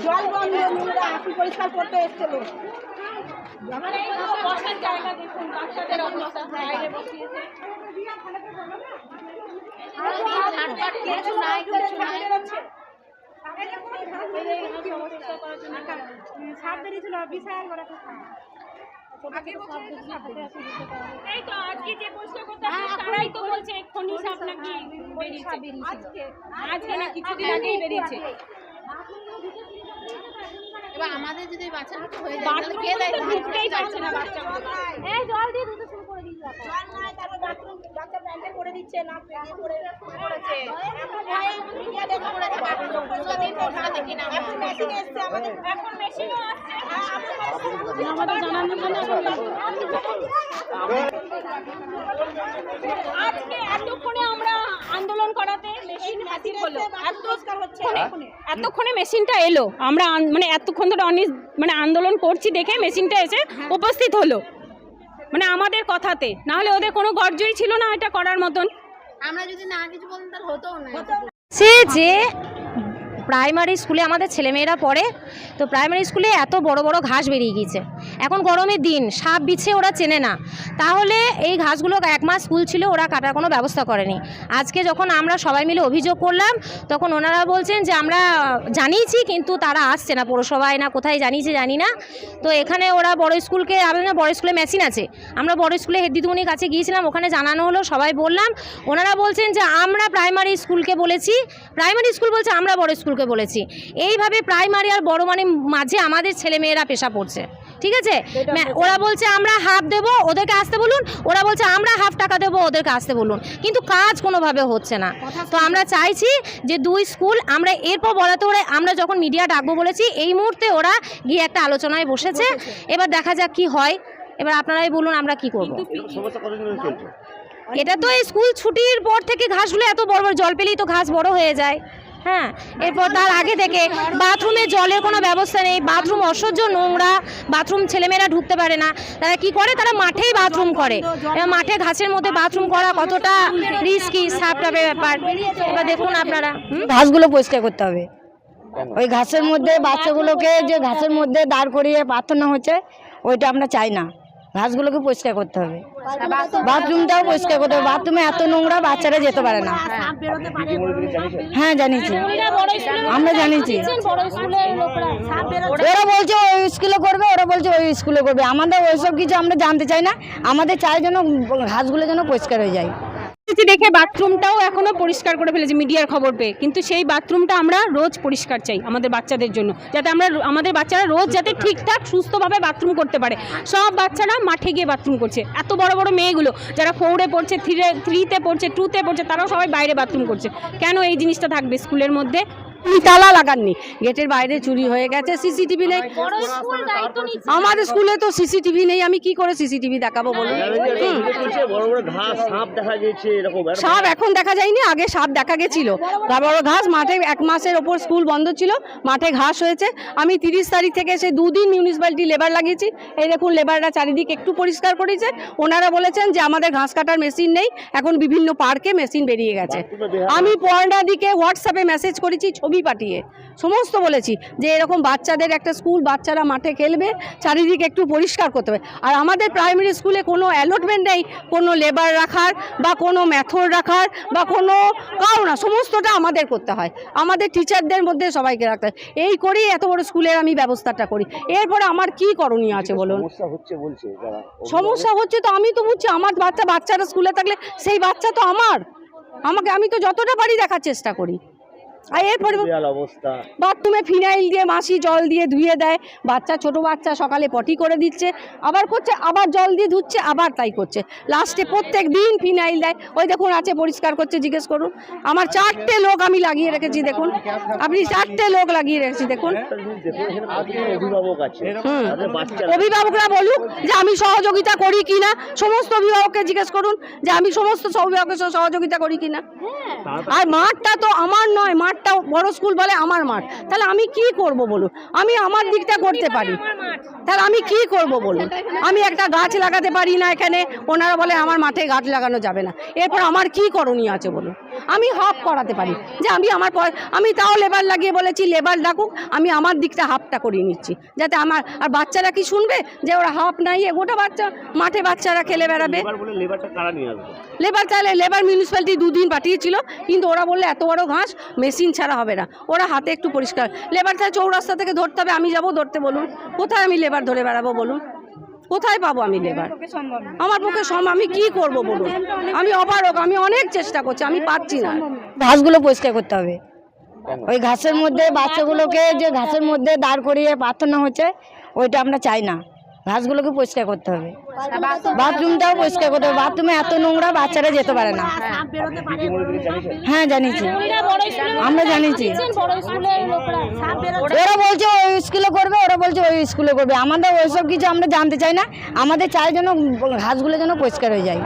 জল বন্ধ পরিষ্কার করতে এসেছিল। সাপ বেরিয়েছিল বিশাল বড় আমাদের যদি বাচ্চা হয়ে যায় জল দিয়ে দুটো শুরু করে দিচ্ছে, জল নাই তারপর বাথরুম বাচ্চা প্যান্টে করে দিচ্ছে না করেছে এখন মেশিন এসছে আমাদের, এখন মেশিনও আসছে আমাদের জানানোর জন্য। আজকে এতক্ষণে আমরা আন্দোলন করাতে মেশিন হাজির হলো, এতক্ষণে মেশিনটা এলো, আমরা মানে এতক্ষণ ধরে মানে আন্দোলন করছি দেখে মেশিনটা এসে উপস্থিত হলো, মানে আমাদের কথাতে, না হলে ওদের কোনো গর্জই ছিল না এটা করার মতন। আমরা যদি না কিছু বলতাম তাহলে হতো না। সে যে প্রাইমারি স্কুলে আমাদের ছেলেমেয়েরা পড়ে, তো প্রাইমারি স্কুলে এত বড় বড় ঘাস বেরিয়ে গিয়েছে। এখন গরমের দিন, সাপ বিছে ওরা চেনে না, তাহলে এই ঘাসগুলো 1 মাস স্কুল ছিল ওরা কাটার কোনো ব্যবস্থা করেনি। আজকে যখন আমরা সবাই মিলে অভিযোগ করলাম তখন ওনারা বলছেন যে আমরা জানিয়েছি কিন্তু তারা আসছে না, পৌরসভায় না কোথায় জানিয়েছে জানি না। তো এখানে ওরা বড় স্কুলকে আবেদন, বড় স্কুলে মেশিন আছে, আমরা বড় স্কুলে হেড দিদিমণির কাছে গিয়েছিলাম, ওখানে জানানো হলো, সবাই বললাম। ওনারা বলছেন যে আমরা প্রাইমারি স্কুলকে বলেছি, প্রাইমারি স্কুল বলছে আমরা বড় স্কুল বলেছি। এইভাবে প্রাইমারি আর বড় মানে মাঝে আমাদের ছেলেমেয়েরা পেশা পড়ছে, ঠিক আছে। ওরা বলছে আমরা হাফ দেবো ওদেরকে আসতে বলুন, ওরা বলছে আমরা হাফ টাকা দেবো ওদেরকে আসতে বলুন, কিন্তু কাজ কোনোভাবে হচ্ছে না। তো আমরা চাইছি যে 2 স্কুল আমরা এরপর বলাতে ওরা, আমরা যখন মিডিয়া ডাকবো বলেছি এই মুহূর্তে ওরা গিয়ে একটা আলোচনায় বসেছে, এবার দেখা যাক কি হয়। এবার আপনারাই বলুন আমরা কি করব। এটা তো এই স্কুল ছুটির পর থেকে ঘাসগুলো এত বড় বড়, জল পেলেই তো ঘাস বড় হয়ে যায়। হ্যাঁ, এরপর তার আগে থেকে বাথরুমে জলের কোনো ব্যবস্থা নেই, বাথরুম অসহ্য নোংরা, বাথরুম ছেলেমেয়েরা ঢুকতে পারে না। তারা কি করে, তারা মাঠেই বাথরুম করে। মাঠে ঘাসের মধ্যে বাথরুম করা কতটা রিস্কি, সাপটাপের ব্যাপার। এবার দেখুন আপনারা, ঘাসগুলো পরিষ্কার করতে হবে। ওই ঘাসের মধ্যে বাচ্চাগুলোকে যে ঘাসের মধ্যে দাঁড় করিয়ে প্রার্থনা হচ্ছে, ওইটা আমরা চাই না। ঘাসগুলোকে পরিষ্কার করতে হবে, বাথরুমটাও পরিষ্কার করতে হবে। বাথরুমে এত নোংরা, বাচ্চারা যেতে পারে না। হ্যাঁ জানিয়েছি, আমরা জানিয়েছি। ওরা বলছে ওই স্কুলে করবে, ওরা বলছে ওই স্কুলে করবে। আমাদের ওইসব কিছু আমরা জানতে চাই না, আমাদের চাই যেন ঘাসগুলো যেন পরিষ্কার হয়ে যায়। দেখে বাথরুমটাও এখনো পরিষ্কার করে ফেলেছে মিডিয়ার খবর পেয়ে, কিন্তু সেই বাথরুমটা আমরা রোজ পরিষ্কার চাই আমাদের বাচ্চাদের জন্য, যাতে আমাদের বাচ্চারা রোজ যাতে ঠিকঠাক সুস্থভাবে বাথরুম করতে পারে। সব বাচ্চারা মাঠে গিয়ে বাথরুম করছে, এত বড় বড় মেয়েগুলো যারা 4-এ পড়ছে, 3-তে পড়ছে, 2-তে পড়ছে, তারাও সবাই বাইরে বাথরুম করছে। কেন এই জিনিসটা থাকবে স্কুলের মধ্যে? তালা লাগাননি, গেটের বাইরে চুরি হয়ে গেছে, সিসিটিভি নেই। আমাদের স্কুলে তো সিসিটিভি নেই, আমি কি করে সিসিটিভি দেখাবো বলুন? সাপ এখন দেখা যায়নি, আগে সাপ দেখা গেছিল। বড় বড় ঘাস মাঠে, 1 মাসের ওপর স্কুল বন্ধ ছিল, মাঠে ঘাস হয়েছে। আমি 30 তারিখ থেকে এসে 2 দিন মিউনিসিপ্যালিটি লেবার লাগিয়েছি। এই দেখুন লেবাররা চারিদিক একটু পরিষ্কার করেছে। ওনারা বলেছেন যে আমাদের ঘাস কাটার মেশিন নেই, এখন বিভিন্ন পার্কে মেশিন বেরিয়ে গেছে। আমি পরের দিকে হোয়াটসঅ্যাপে মেসেজ করেছি, ছবি পাঠিয়ে সমস্ত বলেছি যে এরকম বাচ্চাদের একটা স্কুল, বাচ্চারা মাঠে খেলবে, চারিদিকে একটু পরিষ্কার করতে হবে। আর আমাদের প্রাইমারি স্কুলে কোনো অ্যালটমেন্ট নেই, কোনো লেবার রাখার বা কোনো মেথড রাখার বা কোনো কারো না, সমস্তটা আমাদের করতে হয়, আমাদের টিচারদের মধ্যে সবাইকে রাখতে হয়। এই করেই এত বড় স্কুলের আমি ব্যবস্থাটা করি। এরপরে আমার কি করণীয় আছে বলুন? সমস্যা হচ্ছে তো আমি তো বুঝছি, আমার বাচ্চারা স্কুলে থাকলে সেই বাচ্চা তো আমি তো যতটা পারি দেখার চেষ্টা করি। আর এরপরে বিশাল অবস্থা। বাথরুমে ফিনাইল দিয়ে মাসি জল দিয়ে ধুয়ে দেয়, বাচ্চা ছোট বাচ্চা সকালে পটি করে দিচ্ছে, আবার করছে, আবার জল দিয়ে ধুচ্ছে, আবার তাই করছে, লাস্টে প্রত্যেক দিন ফিনাইল দেয়। ওই দেখুন আছে, পরিষ্কার করছে, জিজ্ঞেস করুন। আমার 4টে লোক আমি লাগিয়ে রেখেছি, দেখুন আপনি 4টে লোক লাগিয়ে রেখেছি, দেখুন। অভিভাবক আছে, তাদের বাচ্চারা অভিভাবকরা বলুক যে আমি সহযোগিতা করি কিনা, সমস্ত অভিভাবককে জিজ্ঞেস করুন যে আমি সমস্ত অভিভাবকের সাথে সহযোগিতা করি কিনা। আর মাঠটা তো আমার নয়, মাঠটা বড় স্কুল বলে আমার মাঠ, তাহলে আমি কি করব বলুন? আমি আমার দিকটা করতে পারি, তাহলে আমি কি করব বলুন? আমি একটা গাছ লাগাতে পারি না এখানে, ওনারা বলে আমার মাঠে গাছ লাগানো যাবে না। এরপর আমার কি করণীয় আছে বলুন? আমি হাফ করাতে পারি, যে আমি তাও লেবার লাগিয়ে বলেছি লেবার ডাকুক, আমি আমার দিকটা হাফটা করিয়ে নিচ্ছি, যাতে আমার আর বাচ্চারা কি শুনবে যে ওরা হাফ নাই, গোটা বাচ্চা মাঠে বাচ্চারা খেলে বেড়াবে। লেবারটা কারা নিয়ে আসবে? লেবার মিউনিসিপ্যালিটি 2 দিন পাঠিয়েছিল, কিন্তু ওরা বললে এত বড় ঘাস মেশিন ছাড়া হবে না, ওরা হাতে একটু পরিষ্কার। লেবার তাহলে চৌরাস্তা থেকে ধরতে হবে, আমি যাব ধরতে, বলুন কোথায় আমি লেবার ধরে বেড়াবো বলুন? কোথায় পাবো আমি লেবার? আমার পক্ষে সম্ভব, আমি কি করব বলুন? আমি অপারক, আমি অনেক চেষ্টা করছি, আমি পাচ্ছি না। ঘাসগুলো পরিষ্কার করতে হবে। ওই ঘাসের মধ্যে বাচ্চাগুলোকে যে ঘাসের মধ্যে দাঁড় করিয়ে প্রার্থনা হচ্ছে, ওইটা আমরা চাই না। ঘাসগুলোকে পরিষ্কার করতে হবে, বাথরুমটাও পরিষ্কার করতে হবে। বাথরুমে এত নোংরা, বাচ্চারা যেতে পারে না। হ্যাঁ জানিয়েছি, আমরা জানিয়েছি। ওরা বলছে ওই স্কুলে করবে, ওরা বলছে ওই স্কুলে করবে। আমাদের ওইসব কিছু আমরা জানতে চাই না, আমাদের চাই যেন ঘাসগুলো যেন পরিষ্কার হয়ে যায়।